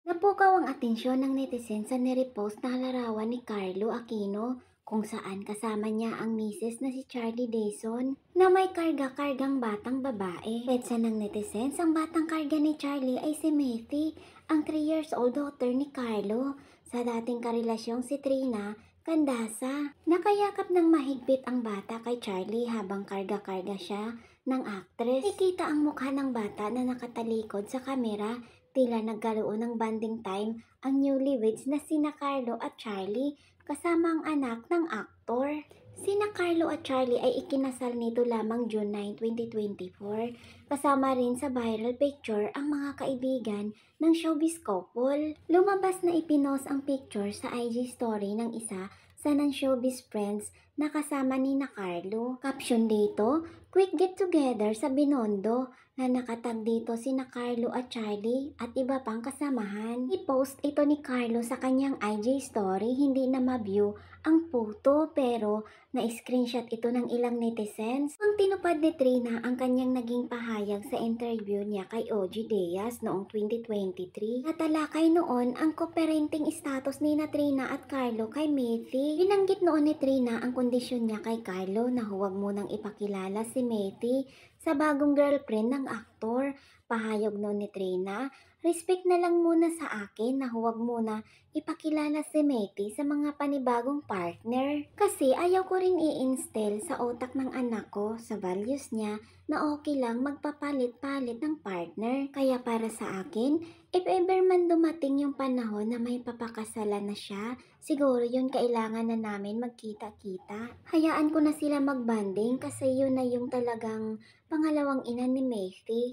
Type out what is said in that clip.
Napukaw ang atensyon ng netizen sa nirepost na larawan ni Carlo Aquino kung saan kasama niya ang misis na si Charlie Dazon na may karga-kargang batang babae. Petsa ng netizens, ang batang karga ni Charlie ay si Methy, ang 3 years old daughter ni Carlo, sa dating karelasyong si Trina Candasa. Nakayakap ng mahigpit ang bata kay Charlie habang karga-karga siya ng actress. Ikita ang mukha ng bata na nakatalikod sa kamera. Tila nagkaroon ng bonding time ang newlyweds na sina Carlo at Charlie kasama ang anak ng aktor. Sina Carlo at Charlie ay ikinasal nito lamang June 9, 2024. Kasama rin sa viral picture ang mga kaibigan ng showbiz couple. Lumabas na ipinost ang picture sa IG story ng isa sa non-showbiz friends na kasama ni na Carlo. Caption dito, "Quick get together sa Binondo," na nakatag dito sina Carlo at Charlie at iba pang kasamahan. I-post ito ni Carlo sa kanyang IG story, hindi na ma-view ang photo pero na-screenshot ito ng ilang netizens. Ang tinupad ni Trina ang kanyang naging pahayag sa interview niya kay OG Diaz noong 2023. Natalakay noon ang co-parenting status ni na Trina at Carlo kay Methy. Binanggit noon ni Trina ang kondisyon niya kay Carlo na huwag munang ipakilala si Methy sa bagong girlfriend ng aktor. Pahayag noon ni Trina, "Respect na lang muna sa akin na huwag muna ipakilala si Methy sa mga panibagong partner. Kasi ayaw ko rin i-instill sa utak ng anak ko sa values niya na okay lang magpapalit-palit ng partner. Kaya para sa akin, if ever man dumating yung panahon na may papakasalan na siya, siguro yun kailangan na namin magkita-kita. Hayaan ko na sila magbanding kasi yun na yung talagang pangalawang ina ni Methy."